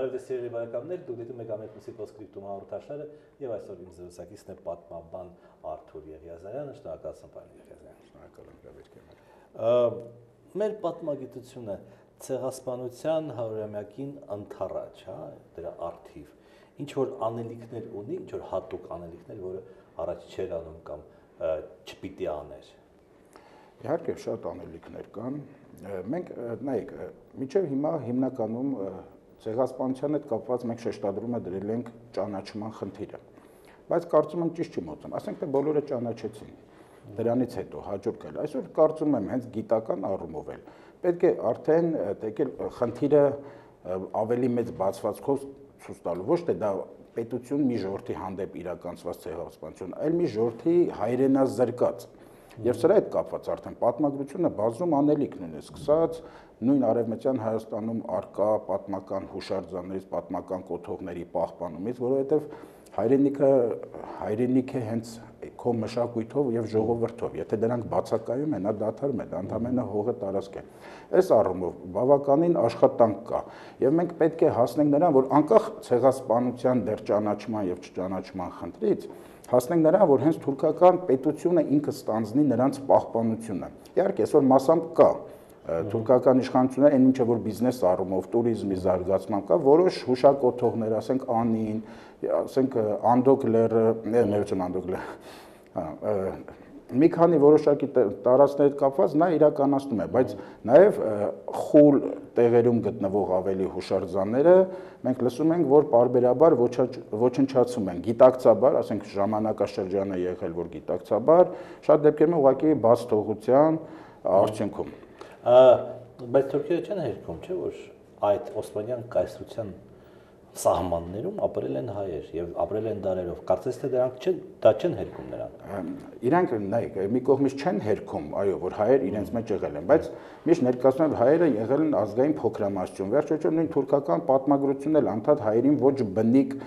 Բարև ձեզ սիրելի բարեկամներ, դուք դիտում եք Ամենքուսի Պոստսկրիպտում հաղորդաշարը եւ այսօր ինձ զրուցակիցն է պատմաբան Արթուր Եղիազարյանը, շնորհակալություն պարոն Եղիազարյան։ Շնորհակալ եմ հավերքին։ Մեր պատմագիտությունը ցեղասպանության 100-ամյակին ընթառաջ, հա, դրա արթիվ, ինչ որ անելիքներ ունի, ինչ որ հատուկ անելիքներ, որը առաջ չէր անում կամ չպիտի աներ։ Իհարկե շատ անելիքներ կան։ Մենք նայեք, մինչև հիմա հիմնականում ցեղասպանության հետ կապված մենք շեշտադրումը դրել ենք ճանաչման խնդիրը։ Բայց կարծում եմ ճիշտ չի մոտնում, ասենք թե բոլորը ճանաչեցին։ Դրանից հետո հաջորդ գալ։ Այսօր կարծում եմ հենց գիտական առումով էլ պետք է արդեն տեկել խնդիրը ավելի մեծ բացվածքով ցույց տալու, ոչ թե դա պետություն մի ժողովրդի հանդեպ իրականացված ցեղասպանություն, այլ մի ժողովրդի հայրենազրկած։ Եվ սրա հետ կապված արդեն պատմագրությունը բազում անելիքն ունի, սկսած նույն արևմտյան Հայաստանում արկա պատմական հուշարձաններից, պատմական կոթողների պահպանումից, որովհետև հայրենիք է հենց քո մշակույթով եւ ժողովրդով։ Եթե դրանք բացակայում են, նա դադարում է, դա ընդհանրապես հողը տարածք է։ Այս առումով բավականին աշխատանք կա եւ մենք պետք է հասնենք նրան, որ անկախ ցեղասպանության դեռ ճանաչման եւ չճանաչման խնդրից հասնենք նրան, որ հենց թուրքական պետությունը ինքը ստանձնի նրանց պահպանությունը։ Իհարկե, այսօր մասամբ կա թուրքական իշխանությունը այն ինչը որ բիզնես առումով, туриզմի զարգացման կա, որոշ հուշակոթողներ, ասենք Անին, ասենք Անդոկ լեռը, ներողություն Անդոկ լեռը, մի քանի որոշակի տարածքների հետ կապված նա իրականացնում է, բայց նաև խուլ տեղերում գտնվող ավելի հուշարձանները մենք լսում ենք, որ պարբերաբար ոչնչացում են, գիտակցաբար, ասենք ժամանակաշրջանը եղել, որ գիտակցաբար, շատ դեպքերում ուղղակի բաց թողության արդյունքում։ Բայց թուրքերը չեն հերքում, չէ՞ որ այդ Օսմանյան կայսրության սահմաններում ապրել են հայեր եւ ապրել են դարերով։ Կարծես թե դրանք դա չեն հերքում նրան։ Իրանք նայեք, մի կողմից չեն հերքում, այո, որ հայեր իրենց մեջ եղել են, բայց միշտ ներկայացնում են հայերը եղել են ազգային փոքրամասնություն։ Վերջոչո նույն թուրքական պատմագրությունն էլ անդադ հայերին ոչ բնիկ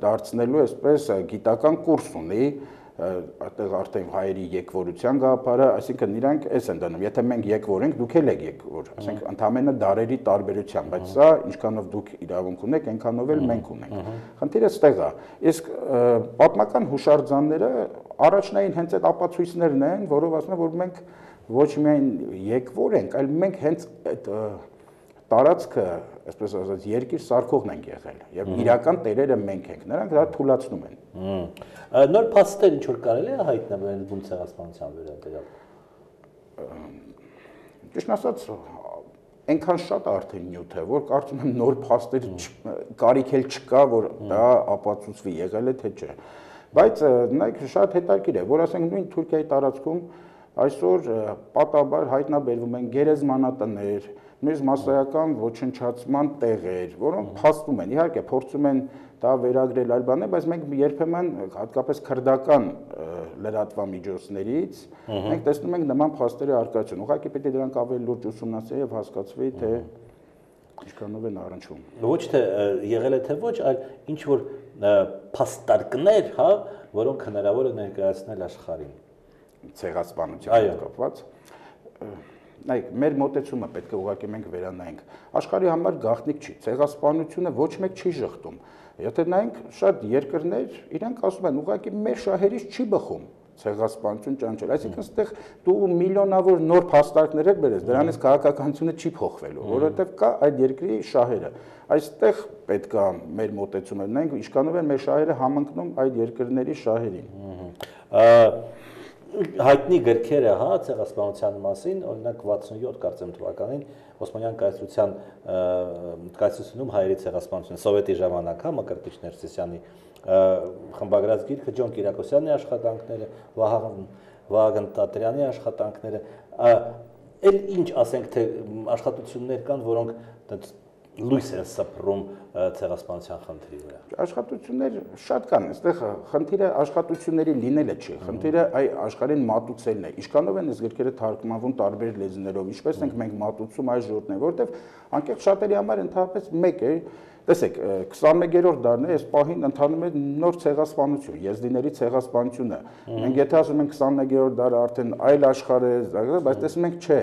դարձնելու այսպես գիտական կուրս ունի, այդտեղ արդեն հայերի եկվորության գաղափարը, այսինքն իրանք էս են դնում, եթե մենք եկվոր ենք, դուք էլ եք եկվոր, ասենք ընդամենը դարերի տարբերությամբ, բայց սա ինչքանով դուք իրավունք ունեք, այնքանով էլ մենք ունենք։ Խնդիրը ստեղ է։ Իսկ պատմական հուշարձանները առաջնային հենց այդ ապացույցներն են, որով ասում են, որ մենք ոչ միայն եկվոր ենք, այլ մենք հենց այդ տարածքը, այսպես ասած, երկիր սարքողն ենք եղել եւ իրական տերերը մենք ենք։ Նրանք դա թույլատրում են։ Նոր փաստեր ինչ որ կարելի է հայտնաբերել բուն ցեղասպանության վերաբերյալ։ Ճիշտ ասած, այնքան շատ արդեն նյութ է, որ կարծում եմ նոր փաստեր կարիք էլ չկա, որ դա ապացուցվի եղել է թե չէ։ Բայց նայեք, շատ հետաքրքիր է, որ ասենք նույն Թուրքիայի տարածքում այսօր պատաբար հայտնաբերվում են գերեզմանատներ, նույնիսկ մասսայական ոչնչացման տեղեր, որոնք փաստում են, իհարկե փորձում են դա վերագրել այլ բաներ, բայց մենք երբեմն հատկապես քրդական լրատվամիջոցներից մենք տեսնում ենք նման փաստերի առկայություն։ Ուղղակի պետք է դրանք ավելի լուրջ ուսումնասիրել եւ հասկացվի, թե ինչքանով են առնչվում։ Ոչ թե եղել է թե ոչ, այլ ինչ որ փաստարկներ, հա, որոնք հնարավոր է ներկայացնել աշխարհին ցեղասպանության հետ կապված։ Նայեք, մեր մոտեցումը պետք է ուղղակի մենք վերանայենք։ Աշխարհի համար գաղտնիք չի, ցեղասպանությունը ոչ մեկ չի շղթում։ Եթե նայենք, շատ երկրներ իրանք ասում են, ուղղակի մեր շահերից չի բխում ցեղասպանություն ճանաչել, այսինքն այստեղ դու միլիոնավոր նոր փաստարկներ եք բերես, դրանից քաղաքականությունը չի փոխվելու, որովհետև կա այդ երկրի շահերը։ Այստեղ պետք է մեր մոտեցումը նայենք, ինչքանով են մեր շահերը համընկնում այդ երկրների շահերին։ Հայտնի գրքերը, հա, ցեղասպանության մասին, օրինակ 67 կարծեմ թվականին Օսմանյան կայսրությունում հայերի ցեղասպանությունը սովետի ժամանակ, հա, Մկրտիչ Ներսիսյանի խմբագրած գիրքը, Ջոն Կիրակոսյանի աշխատանքները, Վահագն Տատրյանի աշխատանքները, էլ ինչ ասենք թե աշխատություններ կան, որոնք լույս են սփռում ցեղասպանության խնդրի վրա։ Աշխատություններ շատ կան, այստեղ խնդիրը աշխատությունների լինելը չի, խնդիրը այ աշխարհին մատուցելն է։ Ինչքանով են այս գրքերը թարգմանվում տարբեր լեզուներով, ինչպես ենք մենք մատուցում այս ժողովրդին, որովհետև անկեղծ շատերի համար ընդհանրապես մեկ է, տեսեք, 21-րդ դարն է, այս պահին ընթանում է նոր ցեղասպանություն, եզդիների ցեղասպանությունը։ Մենք եթե ասում ենք 21-րդ դարը արդեն այլ աշխարհ է, բայց տեսնում ենք չէ,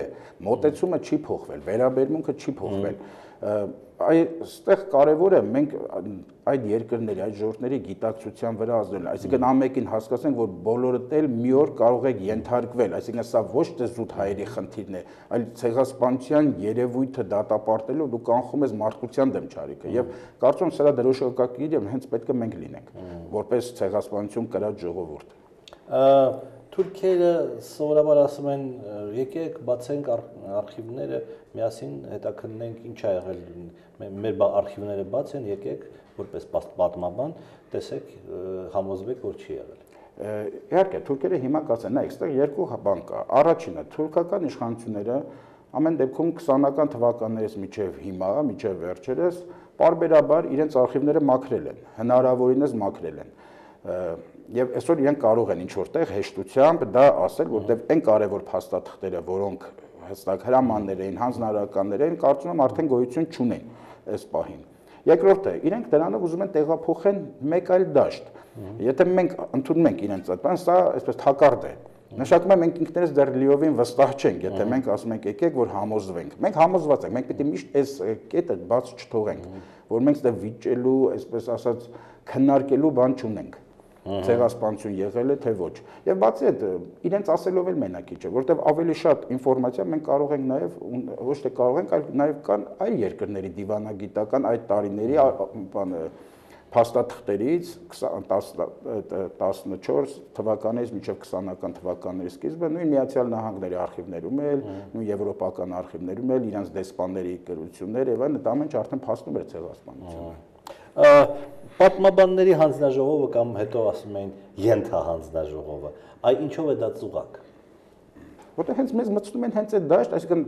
մոտեցումը չի փոխվել, վերաբերմունքը չի փոխվել։ այստեղ կարևորը մենք այդ երկրների, այդ ժողովուրդների գիտակցության վրա ազդել, այսինքն ամենին հասկացնենք, որ բոլորդ էլ մի օր կարող եք ենթարկվել, այսինքն սա ոչ թե զուտ հայերի խնդիրն է, այլ ցեղասպանության երևույթը դատապարտելով դու կանխում ես մարդկության դեմ չարիքը եւ կարծում եմ սրա դրոշակակիրը հենց պետք է մենք լինենք, որպես ցեղասպանություն կրած ժողովուրդ։ Թուրքերը սովորաբար ասում են եկեք բացենք արխիվները, միասին հետաքննենք ինչ ա եղել, մեր արխիվները բաց են, եկեք որպես պատմաբան, տեսեք, համոզվեք, որ չի եղել։ Իհարկե, թուրքերը հիմա կասեն, նայ, այստեղ երկու բան կա։ Առաջինը, թուրքական իշխանությունները ամեն դեպքում 20-ական թվականներից մինչև հիմա, մինչև վերջերս, պարբերաբար իրենց արխիվները մաքրել են, հնարավորինս մաքրել են։ Եվ այսօր իրենք կարող են ինչ-որ տեղ հեշտությամբ դա ասել, որտեղ այն կարևոր փաստաթղթերը, որոնք հստակ հրամաններ էին, հանձնարարականներ էին, կարծում եմ արդեն գոյություն չունեն այս պահին։ Երկրորդը, իրենք դրանով ուզում են տեղափոխեն մեկ այլ դաշտ։ Եթե մենք ընդունում ենք իրենց այդ բանը, սա այսպես թակարդ է։ Նշանակում է մենք ինքներս դեռ լիովին վստահ չենք, եթե մենք ասում ենք եկեք որ համոզվենք։ Մենք համոզված ենք, մենք պետք է միշտ այս կետը բաց չթողենք, որ մենք դա վիճելու, այսպես ասած, քննարկելու բան չունենք։ Ցեղասպանություն եղել է թե ոչ։ Եվ բացի այդ, իրենց ասելով էլ մենակի չէ, որովհետև ավելի շատ ինֆորմացիա մենք կարող ենք նաև ոչ թե կարող ենք, այլ նաև կան այլ երկրների դիվանագիտական այդ տարիների բանը փաստաթղթերից 14 թվականից մինչև 20-ական թվականների սկիզբը նույն Միացյալ Նահանգների արխիվներում էլ, նույն եվրոպական արխիվներում էլ իրանց դեսպանների գրություններ եւ այլն, դա ամեն ինչ արդեն փաստում էր ցեղասպանությունը։ Պատմաբանների հանձնաժողովը կամ հետո ասում են ենթահանձնաժողովը, այ ինչով է դա ծուղակ։ Որտեղ հենց մեզ մտցնում են հենց այդ դաշտ, այսինքն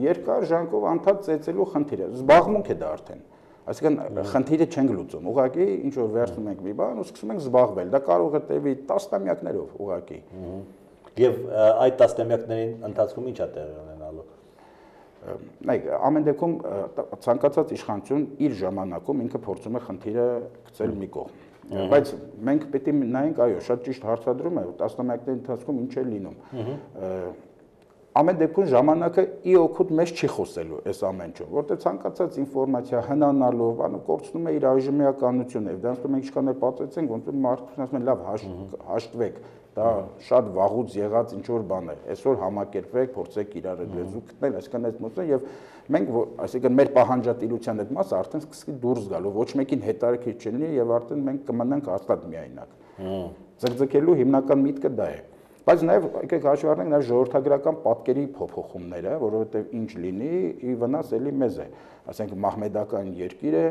երկար ժամկով անդադ ծեծելու խնդիրը, զբաղմունք է դա արդեն։ Այսինքն խնդիրը չենք լուծում, ուղղակի ինչ որ վերցնում ենք մի բան ու սկսում ենք զբաղվել, դա կարող է տևի տասնամյակներով ուղղակի։ Եվ այդ տասնամյակների ընթացքում ինչ է տեղի ունենալու։ Նայեք, ամեն դեպքում ցանկացած իշխանություն իր ժամանակում ինքը փորձում է խնդիրը գցել մի կողմ։ Բայց մենք պետք է նայենք, այո, շատ ճիշտ հարցադրում է, տասնամյակների ընթացքում ինչ է լինում։ Ամեն դեպքում ժամանակը ի օգուտ մեզ չի խոսելու այս ամենը, որտեղ ցանկացած ինֆորմացիա հնանալով, բանը կորցնում է իր այժմիականությունը, եւ դրանց մենք ինչքան էլ պատեցենք, ոնց որ մարդիկ ասում են, լավ, հաշտվեք, դա շատ վաղուց եղած ինչ որ բան է։ Այսօր համակերպվեք, փորձեք իրար լեզու գտնել, այսինքն այս մոտը եւ մենք, այսինքն մեր պահանջատիրության այդ մասը արդեն սկսի դուրս գալ, ոչ մեկին հետարքիր չլինի եւ արդեն մենք կմնանք հաստատ միայնակ։ Ձգձգելու հիմնական միտքը դա է։ Բայց նաև եկեք հաշվի առնենք նաև ժողովրդագրական պատկերի փոփոխումները, որովհետև ինչ լինի, ի վնաս էլի մեզ է։ Ասենք մահմեդական երկիր է,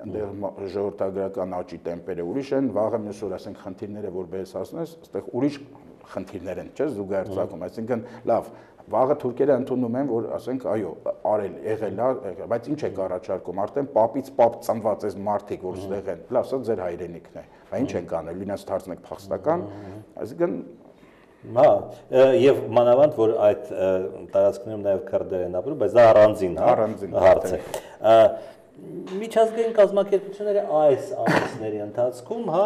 այնտեղ ժողովրդագրական աճի տեմպերը ուրիշ են, վաղը մյուս օր ասենք խնդիրները որ բերես հասնես, այստեղ ուրիշ խնդիրներ են, չէ՞, զուգահեռացում, այսինքն լավ, վաղը թուրքերը ընդունում են, որ ասենք այո, արել, եղել է, բայց ինչ է առաջարկում, արդեն պապից պապ ծնված այս մարդիկ, որ ստեղ են, լավ, սա ձեր հայրենիքն է, բա ինչ են կանել, լինած դարձնեք փախստական, այսինքն Հա, եւ մանավանդ որ այդ տարածքներում նաեւ քրդեր են ապրում, բայց դա առանձին հարց է։ Միջազգային կազմակերպությունները այս ամիսների ընթացքում, հա,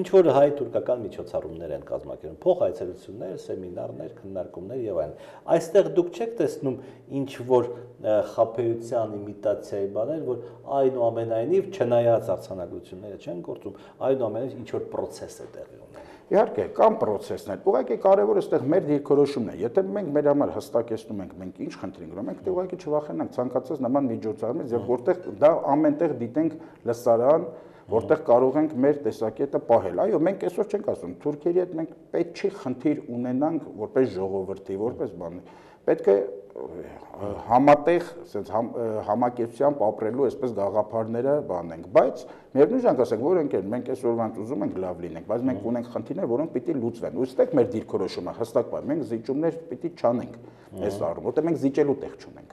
ինչ որ հայ-թուրքական միջոցառումներ են կազմակերպում, փոխայցելություններ, սեմինարներ, քննարկումներ եւ այլն։ Այստեղ դուք չեք տեսնում ինչ որ խաբեության իմիտացիայի բաներ, որ այնուամենայնիվ չնայած արձանագրությունները չեն գործում, այնուամենայնիվ ինչ որ process է տեղի ունենում։ Իհարկե, կան process-ներ։ Ուղղակի կարևորը այստեղ մեր դիրքորոշումն է։ Եթե մենք մեր համար հստակեցնում ենք, մենք ինչ խնդրենք, մենք դե ուղղակի չվախենանք ցանկացած նման միջոցառումից, եւ որտեղ դա ամենտեղ դիտենք լսարան, որտեղ կարող ենք մեր տեսակետը պահել։ Այո, մենք այսօր չենք ասում, թուրքերի հետ մենք պետք չի խնդիր ունենանք որպես ժողովրդի, որպես բան։ Պետք է համատեղ ասենց համակերպությամբ ապրելու այսպես գաղափարները բանենք, բայց միևնույն ժամանակ ասենք, որ ընկեր, մենք այսօրվանից ուզում ենք լավ լինենք, բայց մենք ունենք խնդիրներ, որոնք պիտի լուծվեն։ Ու այստեղ մեր դիրքորոշումը հստակ բան, մենք զիջումներ պիտի չանենք այս առումով, որտեղ մենք զիջելու տեղ չունենք։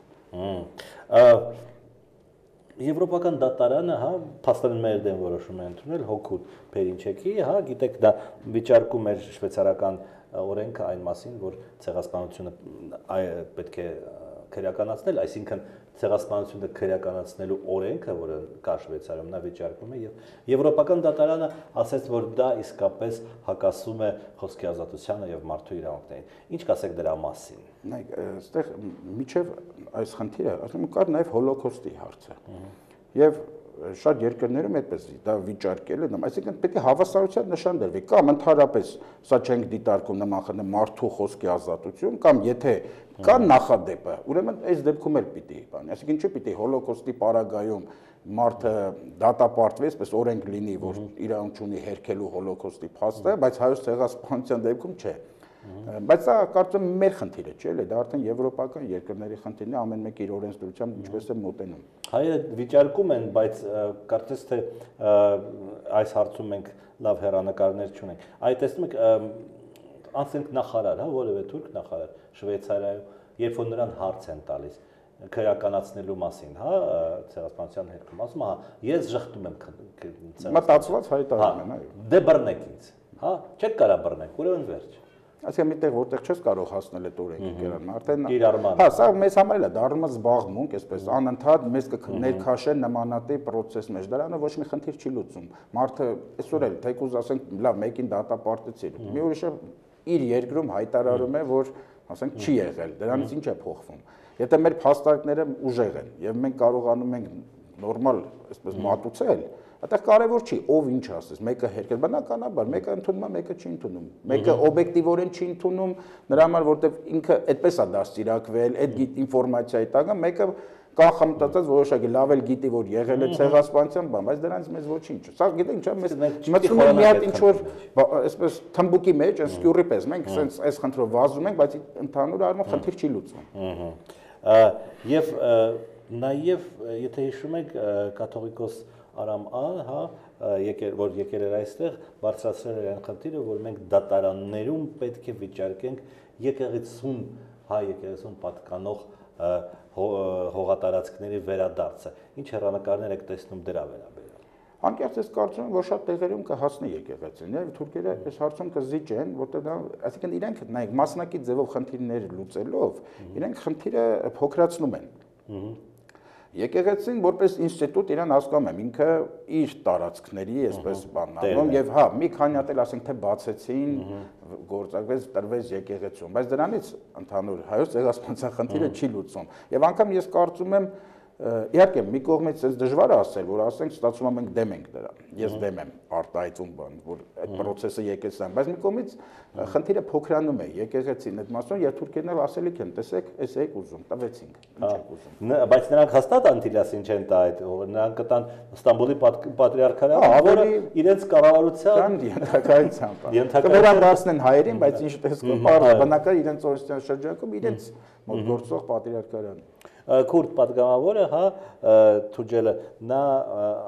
Եվրոպական դատարանը, հա, փաստորեն մեր դեմ որոշում է ընդունել հոգուտ Փերինչեկի, հա, գիտեք, դա վիճարկում էր շվեյցարական օրենքը այն մասին, որ ցեղասպանությունը պետք է քրեականացնել, այսինքն ցեղասպանությունը քրեականացնելու օրենքը, որը կա Շվեյցարիայում, նա վիճարկվում է եւ Եվրոպական դատարանը ասաց, որ դա իսկապես հակասում է խոսքի ազատությանը եւ մարդու իրավունքներին։ Ինչ կասեք դրա մասին։ Նայեք, այստեղ միջև այս խնդիրը, ասում եմ, կար նաեւ հոլոկոստի հարցը։ Եվ շատ երկրներում այդպես դա վիճարկել են, այսինքն պետք է հավասարության նշան դրվի, կամ ընդհանրապես սա չենք դիտարկում նման խնդիր մարդու խոսքի ազատություն, կամ եթե կա նախադեպը, ուրեմն այս դեպքում էլ պիտի բան, այսինքն չէ պիտի հոլոկոստի պարագայում մարդը դատապարտվի, այսպես օրենք լինի, որ իրավունք ունի հերքելու հոլոկոստի փաստը, բայց հայոց ցեղասպանության դեպքում չէ։ Բայց սա կարծում եմ մեր խնդիրը չէ, էլի դա արդեն եվրոպական երկրների խնդիրն է, ամեն մեկը իր օրենսդրությամբ ինչպես է մոտենում։ Հայերը վիճարկում են, բայց կարծես թե այս հարցում մենք լավ հեռանկարներ չունենք։ Այ տեսնում եք, անցնենք նախարար, հա, որևէ թուրք նախարար Շվեյցարիայում, երբ որ նրան հարց են տալիս քրեականացնելու մասին, հա, ցեղասպանության հետքում, ասում է, հա, ես ժխտում եմ մտածված հայտարարում են, այո։ Դե բռնեք ինձ, հա, չեք կարա բռնեք, ուրեմն վերջ։ Այսինքն միտեղ որտեղ չես կարող հասնել այդ օրենքի կերան, արդեն կիրառման։ Հա, սա մեզ համար էլ է դառնում զբաղմունք, այսպես անընդհատ մեզ կներքաշեն նմանատիպ process մեջ։ Դրանը ոչ մի խնդիր չի լուծում։ Մարդը այսօր էլ թեկուզ ասենք, լավ, մեկին դատապարտեցի։ Մի ուրիշը իր երկրում հայտարարում է, որ ասենք չի եղել։ Դրանից ինչ է փոխվում։ Եթե մեր փաստարկները ուժեղ են եւ մենք կարողանում ենք նորմալ, այսպես մատուցել, այդտեղ կարևոր չի ով ինչ ասես, մեկը հերքել, բնականաբար, մեկը ընդունում է, մեկը չի ընդունում։ Մեկը օբյեկտիվորեն չի ընդունում, նրա համար որտեվ ինքը այդպես է դաստիարակվել, այդ ինֆորմացիայի տակը, մեկը կանխամտածած որոշակի լավ էլ գիտի, որ եղել է ցեղասպանության բան, բայց դրանից մեզ ոչինչ։ Սա գիտեք ինչա, մեզ մտնում է մի հատ ինչ որ այսպես թմբուկի մեջ, սկյուռի պես, մենք ասենց այս խնդրով վազում ենք, բայց ընդհանուր առմամբ խնդիր չի լուծվում։ Եվ նաև եթե հիշում եք կաթողիկոս Արամ Ան, հա, որ եկել էր այստեղ, բարձրացրել էր այն խնդիրը, որ մենք դատարաններում պետք է վիճարկենք եկեղեցուն, հայ եկեղեցուն պատկանող հողատարածքների վերադարձը։ Ինչ հեռանկարներ եք տեսնում դրա վերաբերյալ։ Անկեղծ ես կարծում եմ, որ շատ տեղերում կհասնի եկեղեցին, եւ թուրքերը այս հարցում կզիջեն, որտեղ դա, այսինքն իրենք նայեք մասնակից ձևով խնդիրներ լուծելով, իրենք խնդիրը փոքրացնում են։ Եկեղեցին որպես ինստիտուտ իրան հասկանում եմ, ինքը իր տարածքների, այսպես բանալում եւ հա, մի քանի հատ էլ ասենք թե բացեցին, գործակվեց, տրվեց եկեղեցում, բայց դրանից ընդհանուր հայոց ցեղասպանության խնդիրը չի լուծում։ Եվ անգամ ես կարծում եմ իհարկե մի կողմից էս դժվար է ասել, որ ասենք ստացվում է մենք դեմ ենք դրան։ Ես դեմ եմ արտահայտում բան, որ այդ process-ը եկեղեցին, բայց մի կողմից խնդիրը փոքրանում է եկեղեցին այդ մասում, եւ թուրքերն էլ ասելիք են, տեսեք, էս եք ուզում, տվեցինք, ինչ եք ուզում։ Բայց նրանք հաստատ Անտիլիասին չեն տա այդ, նրանք կտան Ստամբուլի պատրիարքարանը, որը իրենց կառավարության ենթակայությամբ կվերադարձնեն հայերին, բայց ինչ տեսքով բնական իրենց օրենսդրության շրջանակում իրենց մոտ գործող պատրիարքարան։ Քուրդ պատգամավորը, հա, Թուջելը, նա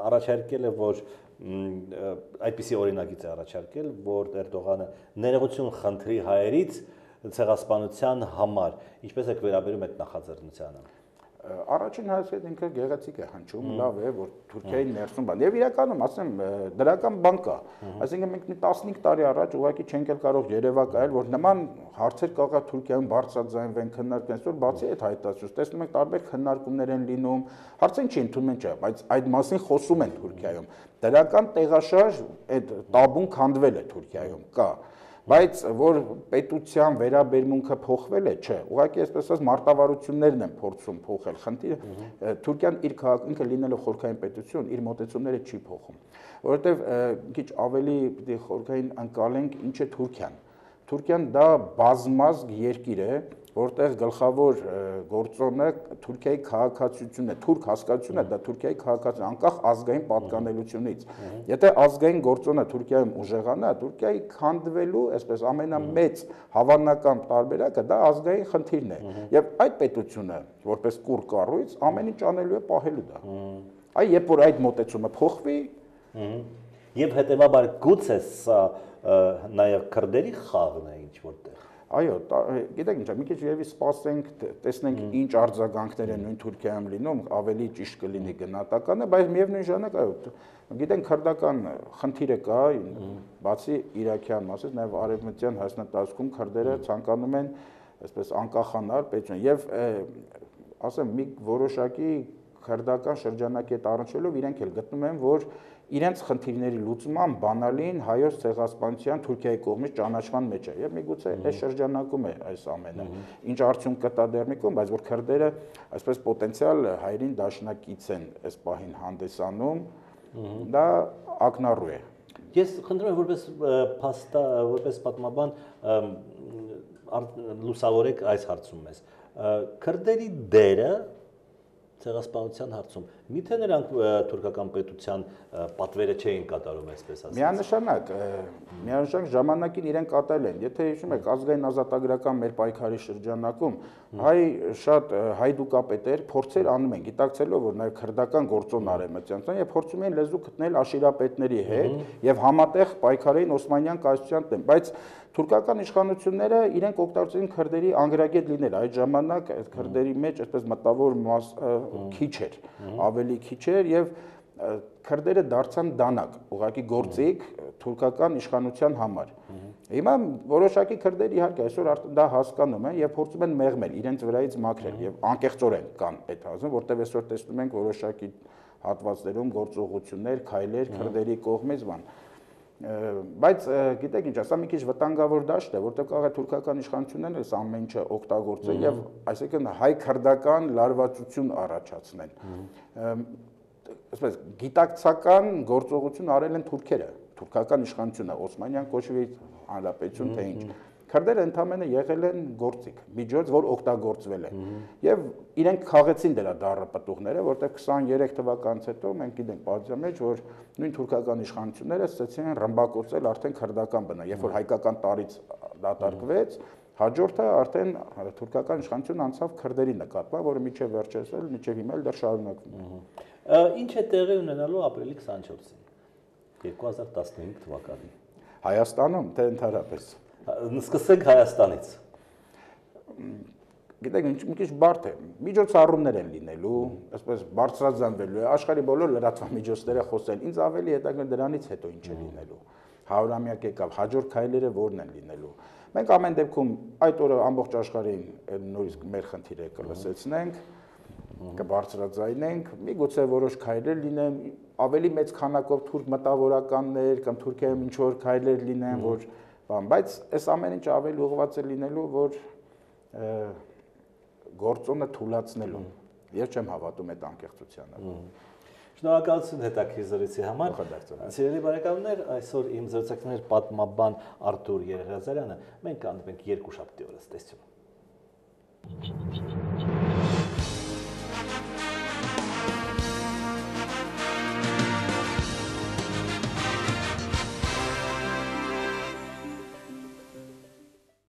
առաջարկել է, որ այդպիսի օրինագիծ է առաջարկել, որ Էրդողանը ներողություն խնդրի հայերից ցեղասպանության համար, ինչպես եք վերաբերում այդ նախաձեռնությանը։ Առաջին հայացքից ինքը գեղեցիկ է հնչում, լավ է, որ Թուրքիայի ներսում բան։ Եվ իրականում, ասեմ, դրական բան կա։ Այսինքն մենք մի 15 տարի առաջ ուղղակի չենք էլ կարող երևակայել, որ նման հարցեր կարող է Թուրքիայում բարձրաձայնվեն, քննարկվեն, այսօր բացի այդ հայտարարությունից, տեսնում եք տարբեր քննարկումներ են լինում, հարցին չի ընդունում չէ, բայց այդ մասին խոսում են Թուրքիայում։ Դրական տեղաշարժ այդ տաբուն քանդվել է Թուրքիայում, կա։ Բայց որ պետության վերաբերմունքը փոխվել է, չէ, ուղղակի այսպես ասած մարտավարություններն են փորձում փոխել։ Խնդիրը Թուրքիան իր ինքը լինելով խորհրդային պետություն, իր մոտեցումները չի փոխում, որովհետև քիչ ավելի պիտի խորհրդային անցալենք ինչ է Թուրքիան։ Թուրքիան դա բազմազգ երկիր է, որտեղ գլխավոր գործոնը Թուրքիայի քաղաքացիությունն է, թուրք հասկացությունը դա Թուրքիայի քաղաքացիություն, անկախ ազգային պատկանելությունից։ Եթե ազգային գործոնը Թուրքիայում ուժեղանա, Թուրքիայի քանդվելու, այսպես ամենամեծ հավանական տարբերակը դա ազգային խնդիրն է։ Եվ այդ պետությունը, որպես կուռ կառույց, ամեն ինչ անելու է պահելու դա։ Այ երբ որ այդ մոտեցումը փոխվի, եւ հետեւաբար գուցե սա նաեւ քրդերի խաղն է ինչ որտեղ։ Այո, գիտեք ինչ, մի քիչ եւի սպասենք, տեսնենք ինչ արձագանքներ են նույն Թուրքիայում լինում, ավելի ճիշտ կլինի գնահատականը, բայց միևնույն ժամանակ այո, գիտենք քրդական խնդիրը կա, բացի իրաքյան մասից, նաեւ արևմտյան Հայաստան տարածքում քրդերը ցանկանում են այսպես անկախանալ պետություն եւ ասեմ, մի որոշակի քրդական շրջանակի հետ առնչվելով իրենք էլ գտնում են, որ իրենց խնդիրների լուծման բանալին հայոց ցեղասպանության Թուրքիայի կողմից ճանաչման մեջ է եւ միգուցե այս շրջանակում է այս ամենը ինչ արդյունք կտա դեռ մի կողմ, բայց որ քրդերը այսպես պոտենցիալ հայերին դաշնակից են այս պահին հանդեսանում, դա ակնառու է։ Ես խնդրում եմ որպես պատմաբան լուսավորեք այս հարցում մեզ։ Քրդերի դերը ցեղասպանության հարցում միթե նրանք թուրքական պետության պատվերը չէին կատարում, այսպես ասած։ Միանշանակ ժամանակին իրենք կատարել են։ Եթե հիշում եք ազգային ազատագրական մեր պայքարի շրջանակում շատ հայդուկապետեր փորձեր անում են, գիտակցելով, որ նաև քրդական գործոն արևմտյան եւ փորձում են լեզու գտնել աշիրապետների հետ եւ համատեղ պայքարային Օսմանյան կայսրության դեմ, բայց թուրքական իշխանությունները իրենք օգտագործեցին քրդերի անգրագետ լինել։ Այդ ժամանակ այդ քրդերի մեջ այսպես մտավոր մաս քիչ էր, ավելի քիչ էր եւ քրդերը դարձան դանակ, ուղղակի գործիք թուրքական իշխանության համար։ Հիմա որոշակի քրդեր իհարկե այսօր դա հասկանում են եւ փորձում են մեղմել, իրենց վրայից մաքրել եւ անկեղծորեն կան այդ հազում, որտեղ այսօր տեսնում ենք որոշակի հատվածներում գործողություններ, քայլեր քրդերի կողմից բան։ Բայց գիտեք ինչ, ասա մի քիչ վտանգավոր դաշտ է, որտեղ կարող է թուրքական իշխանություններն այս ամեն ինչը օգտագործեն եւ այսինքն հայ-քրդական լարվածություն առաջացնեն։ Այսպես գիտակցական գործողություն արել են թուրքերը, թուրքական իշխանությունը, Օսմանյան կոչվի հանրապետություն թե ինչ։ Քրդերը ընդամենը եղել են գործիք, միջոց, որ օգտագործվել է։ Եվ իրենք խաղեցին դրա դառը պտուղները, որտեղ 23 թվականից հետո մենք գիտենք պատժամի մեջ, որ նույն թուրքական իշխանությունները սկսեցին ռմբակոծել արդեն քրդական բնա, երբ որ հայկական տարից դատարկվեց, հաջորդը արդեն թուրքական իշխանությունը անցավ քրդերի նկատմամբ, որը միջև վերջերսել, միջև հիմա դեռ շարունակվում է։ Ինչ է տեղի ունենալու ապրիլի 24-ին 2015 թվականին Հայաստանում, թե ընդհանրապես։ Սկսենք Հայաստանից։ Գիտեք, մի քիչ բարդ է։ Միջոցառումներ են լինելու, այսպես բարձրաձանվելու է, աշխարհի բոլոր լրատվամիջոցները խոսեն։ Ինձ ավելի հետաքրքիր դրանից հետո ինչ է լինելու։ 100-ամյակ եկավ, հաջորդ քայլերը որն են լինելու։ Մենք ամեն դեպքում այդ օրը ամբողջ աշխարհին նույնիսկ մեր խնդիրը կլսեցնենք, կբարձրաձայնենք, միգուցե որոշ քայլեր լինեն, ավելի մեծ քանակով թուրք մտավորականներ կամ Թուրքիայում ինչ որ քայլեր լինեն, որ բայց այս ամեն ինչ ավելի ուղղված է լինելու, որ գործոնը թույլատնելու։ Ես չեմ հավատում այդ անկեղծությանը։ Շնորհակալություն հետաքրքիր զրույցի համար։ Սիրելի բարեկամներ, այսօր իմ զրուցակիցն էր պատմաբան Արթուր Երեղազարյանը։ Մենք կհանդիպենք երկուշաբթի օրը, տեսություն։